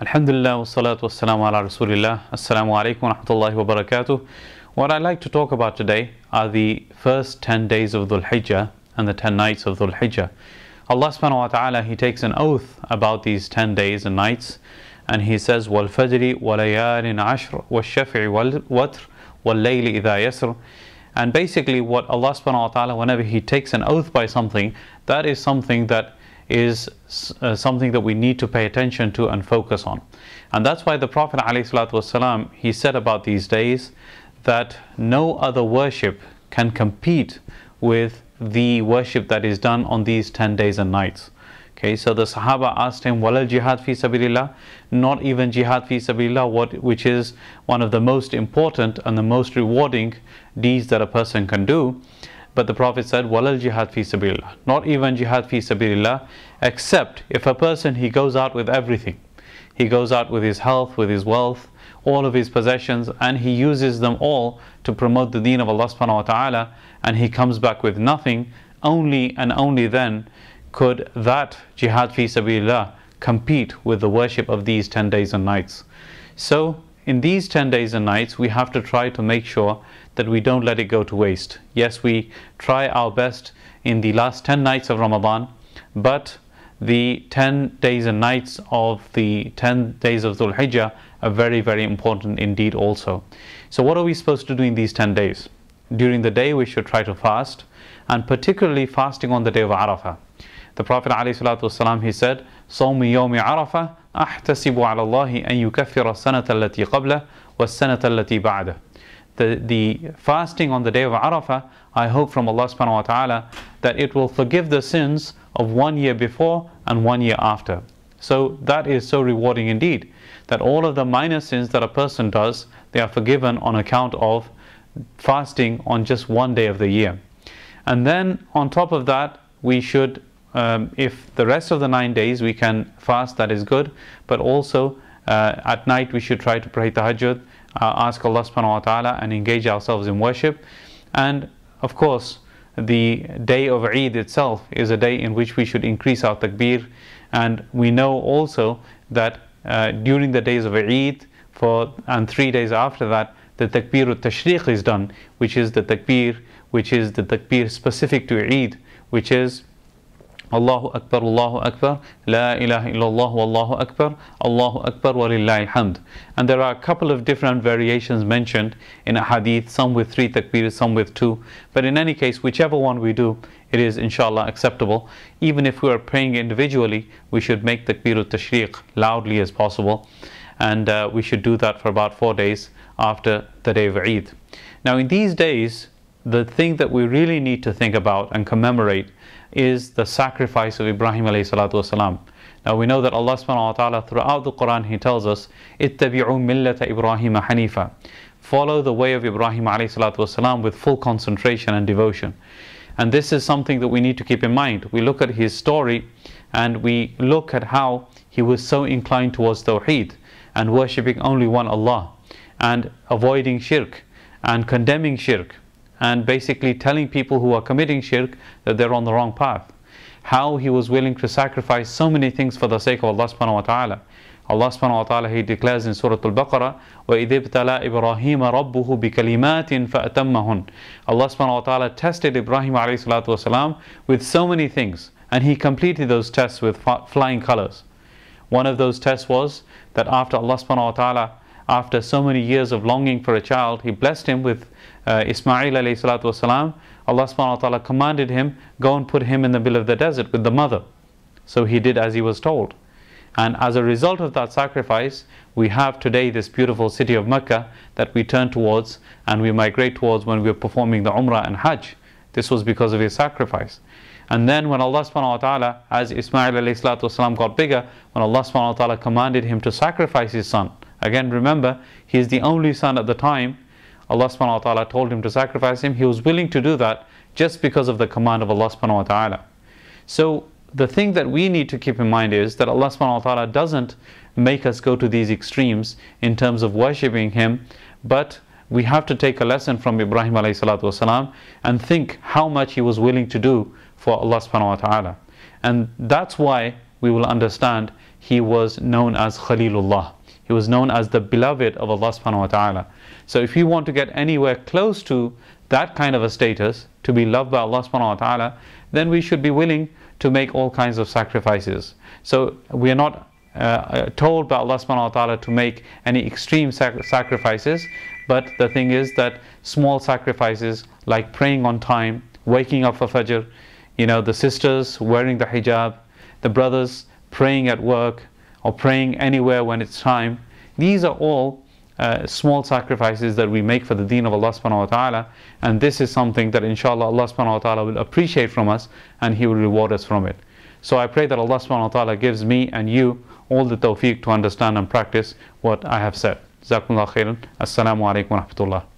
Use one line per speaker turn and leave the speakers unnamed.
Alhamdulillah, wassalatu wassalamu ala rasulillah. Assalamu alaikum wa rahmatullahi wa barakatuh. What I'd like to talk about today are the first 10 days of Dhul-Hijjah and the 10 nights of Dhul-Hijjah. Allah subhanahu wa ta'ala, He takes an oath about these 10 days and nights, and He says, وَالْفَجْرِ وَلَيَالٍ عَشْرٍ وَالشَّفْعِ وَالْوَتْرِ وَاللَّيْلِ إِذَا يَسْرٍ. And basically what Allah subhanahu wa ta'ala, whenever He takes an oath by something, that is something that is something that we need to pay attention to and focus on. And that's why the Prophet ﷺ, he said about these days that no other worship can compete with the worship that is done on these 10 days and nights. Okay, so the Sahaba asked him, Walal jihad fi sabilillah? Not even jihad fi sabilillah, which is one of the most important and the most rewarding deeds that a person can do. But the Prophet said, Walal jihad fi sabilillah. Not even jihad fi sabilillah, except if a person, he goes out with everything. He goes out with his health, with his wealth, all of his possessions, and he uses them all to promote the deen of Allah subhanahu wa ta'ala, and he comes back with nothing. Only and only then could that jihad fi sabilillah compete with the worship of these 10 days and nights. So in these 10 days and nights, we have to try to make sure that we don't let it go to waste. Yes, we try our best in the last 10 nights of Ramadan, but the 10 days and nights of the 10 days of Dhul-Hijjah are very, very important indeed also. So what are we supposed to do in these 10 days? During the day, we should try to fast, and particularly fasting on the day of Arafah. The Prophet ﷺ, he said, صَوْمِ يَوْمِ عَرَفَةِ أَحْتَسِبُ عَلَى اللَّهِ أَن يُكَفِّرَ السَّنَةَ الَّتِي قَبْلَهُ وَالسَّنَةَ الَّتِي بَعْدَهُ. The fasting on the day of Arafah, I hope from Allah subhanahu wa ta'ala that it will forgive the sins of 1 year before and 1 year after. So that is so rewarding indeed, that all of the minor sins that a person does, they are forgiven on account of fasting on just 1 day of the year. And then on top of that, we should, if the rest of the 9 days we can fast, that is good, but also at night we should try to pray tahajjud, ask Allah subhanahu wa ta'ala and engage ourselves in worship. And of course, the day of Eid itself is a day in which we should increase our takbir. And we know also that during the days of Eid and 3 days after that, the takbir al-tashriq is done, which is the takbir specific to Eid, which is Allahu Akbar, La ilaha illallah, Wallahu Akbar, Allahu Akbar, Walillahi alhamd. And there are a couple of different variations mentioned in a hadith, some with 3 takbirs, some with 2. But in any case, whichever one we do, it is inshallah acceptable. Even if we are praying individually, we should make takbir al-tashriq loudly as possible. And we should do that for about 4 days after the day of Eid. Now in these days, the thing that we really need to think about and commemorate is the sacrifice of Ibrahim alayhi salatu wasalam. Now we know that Allah subhanahu wa ta'ala throughout the Quran, He tells us, ittabi'u millata Ibrahim hanifa. Follow the way of Ibrahim alayhi salatu wasalam with full concentration and devotion. And this is something that we need to keep in mind. We look at his story and we look at how he was so inclined towards Tawheed and worshipping only one Allah and avoiding shirk and condemning shirk, and basically telling people who are committing shirk that they're on the wrong path. How he was willing to sacrifice so many things for the sake of Allah subhanahu wa ta'ala. Allah subhanahu wa ta'ala, He declares in Surah Al-Baqarah, وَإِذِ ابْتَلَى إِبْرَاهِيمَ رَبُّهُ بِكَلِمَاتٍ فَأَتَمَّهُنْ. Allah subhanahu wa ta'ala tested Ibrahim alayhi salatu wasalam with so many things, and he completed those tests with flying colors. One of those tests was that after Allah subhanahu wa ta'ala, after so many years of longing for a child, He blessed him with Ismail alayhi salatu wasalam. Allah subhanahu wa ta'ala commanded him, go and put him in the middle of the desert with the mother. So he did as he was told. And as a result of that sacrifice, we have today this beautiful city of Mecca that we turn towards and we migrate towards when we're performing the Umrah and Hajj. This was because of his sacrifice. And then when Allah subhanahu wa ta'ala, as Ismail alayhi salatu wasalam got bigger, when Allah subhanahu wa ta'ala commanded him to sacrifice his son, again remember, he is the only son at the time, Allah subhanahu wa ta'ala told him to sacrifice him. He was willing to do that just because of the command of Allah subhanahu wa ta'ala. So the thing that we need to keep in mind is that Allah subhanahu wa ta'ala doesn't make us go to these extremes in terms of worshipping Him, but we have to take a lesson from Ibrahim alayhi salatu wasalam and think how much he was willing to do for Allah subhanahu wa ta'ala. And that's why we will understand he was known as Khalilullah. He was known as the beloved of Allah subhanahu wa ta'ala. So if you want to get anywhere close to that kind of a status, to be loved by Allah subhanahu wa ta'ala, then we should be willing to make all kinds of sacrifices. So we are not told by Allah subhanahu wa ta'ala to make any extreme sacrifices, but the thing is that small sacrifices like praying on time, waking up for Fajr, the sisters wearing the hijab, the brothers praying at work or praying anywhere when it's time, these are all small sacrifices that we make for the deen of Allah subhanahu wa ta'ala, and this is something that inshallah Allah subhanahu wa ta'ala will appreciate from us and He will reward us from it. So I pray that Allah subhanahu wa ta'ala gives me and you all the tawfiq to understand and practice what I have said. Jazakumullah khairan. Assalamu alaikum wa rahmatullah.